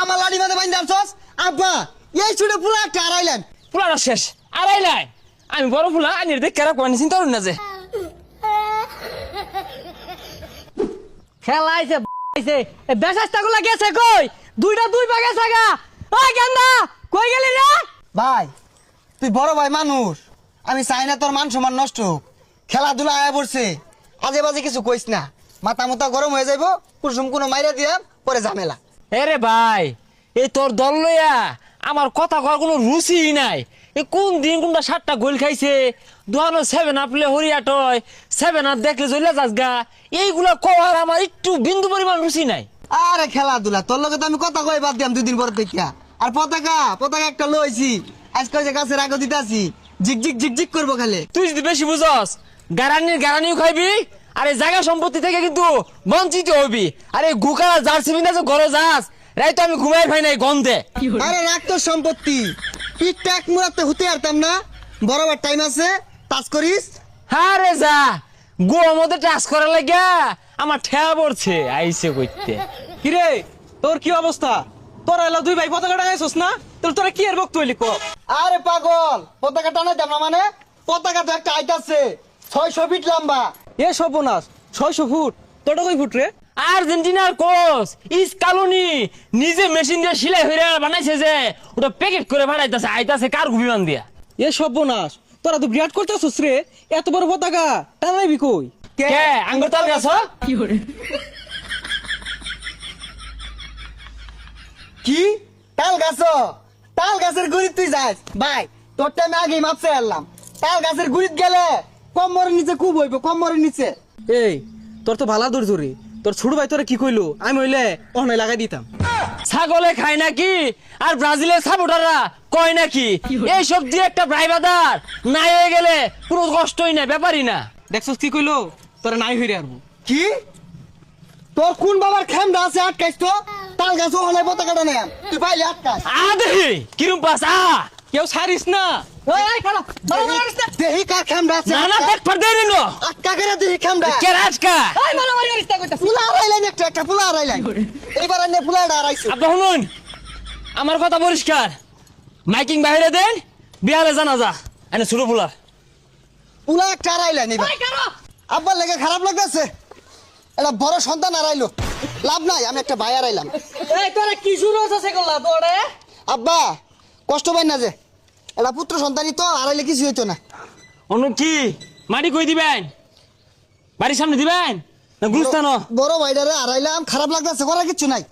আমার লাড়ি মাঝে বাইন দাঁড়ছস আব্বা এই ছুটে পুরো একটা আড়াইলেন ফুলাটা শেষ আড়াই লাই আমি বড় ফুলা আনির দেখ কেরা কোয়ানি চিন্তা করুন না যে খেলা আইছে বেশাস্তা গুলা গেছে কই দুইটা দুই ভাগে ছাগা ওই গেন্দা কই গেলি রে ভাই তুই বড় ভাই মানুষ আমি চাই না তোর মান সম্মান নষ্ট হোক খেলাধুলা আয়া পড়ছে আজে বাজে কিছু কইস না মাথা মুথা গরম হয়ে যাইব কুসুম কোনো মাইরা দিয়া পরে ঝামেলা এরে ভাই এই তোর দল লইয়া আমার কথা কর কোনো রুচি নাই এ কোন দিন কোনটা 7টা গোল খাইছে দুহানো 7 আপলে হরিয়াটয় 7 আর দেখলে জইলা যাস গা এইগুলা কওয়ার আমার একটু বিন্দু পরিমাণ রুচি নাই আরে খেলাধুলা তোর লগে তো আমি কথা কই বাদ দিয়াম 2 দিন পর দেখিয়া আর পতাকা একটা লইছি আজকে যে গাছের আগে দিতাছি ঝিকঝিক করবো খালি তুই যদি বেশি বুঝস গারানিও খাইবি আর এই জায়গা সম্পত্তি থেকে কিন্তু বঞ্চিত হবি আরে গুকা জার্সি বিনা যে ঘরে যাস রাই তো আমি ঘুমাই ভাই নাই গন্ধে আরে রাখ তোর সম্পত্তি পিঠটা এক মুরাতে হতে পারতাম না বরাবর টাইম আছে টাচ করিস হ্যাঁ রে যা গোর মধ্যে টাচ করা লাগা আমার ঠেয়া পড়ছে আইসে কইতে কিরে তোর কি অবস্থা তোরা এলা দুই ভাই পতাকা টাঙাইছস না তোরা কি এর বক্ত হইলি ক আরে পাগল পতাকা টানাইতাম না মানে পতাকা তো একটা আইতাছে 600 ফিট লম্বা এ সর্বনাশ 600 ফুট তোটা কই ফুট রে আর্জেন্টিনার কোচ ইস কালুনি নিজে মেশিন দিয়ে সেলাই হইরা বানাইছে যে ওটা প্যাকেট করে বানাইতাছে আইতাছে কার বিমান দিয়া এ সর্বনাশ তোরা তো বিরাট করতেছস রে এত বড় পতাকা টানাইবি কই কে আঙ্গুর তাল গাছ কি তাল গাছের গুড়িত তুই যাস ভাই তোর টাইমে আগেই মাপছে এলাম তাল গাছের গুড়িত গেলে কম্বরের নিচে খুব হইব কম্বরের নিচে এই তোর তো ভালা দূর ধরে তোর ছোট ভাই তোরা কি কইলো আমি হইলে অহনে লাগাই দিতাম ছাগলে খায় নাকি আর ব্রাজিলের সাপোর্টাররা কয় নাকি এই সব দিয়ে একটা ড্রাইভার নাই হয়ে গেলে পুরো কষ্টই না ব্যাপারই না দেখছস কি কইলো তোরা নাই হইরে আরবো কি তোর কোন বাবার খেমটা আছে আটকাইছ তো তাল গাছ ওখানে পতাকাটা নেই তুই পাইলে আটকাস আদে কিরম পাস কেউ ছাড়িস না এই খালা দেহি কার খেমটা আছে না না দেখ পড় দেই নো আটকা করে দেহি খেমটা কে রাজকা এই মারামারি করিস না কইতাছ ফুলা আড়াইলেন একটা ফুলা আড়াইলেন এইবার আনে ফুলা আড়াইছে আপনি শুনুন আমার কথা পরিষ্কার মাইকিং বাইরে দেন বিয়ালে জানা যা এনে ছোট ফুলার ফুলা একটা আড়াইলেন এবার আব্বার লেগে খারাপ লাগতেছে এটা বড় সন্তান আড়াইলো লাভ নাই আমি একটা ভাই আড়াইলাম এই তোরা কি শুরু হচ্ছে করলা তোরে আব্বা কষ্ট পাই না যে এটা পুত্র সন্তানই তো আড়াইলে কিছু হইতো না অন্য কি মাটি কই দিবেন বাড়ির সামনে দিবেন না গুরুস্থান বড় ভাইটারে আড়াইলাম খারাপ লাগতেছে করার কিছু নাই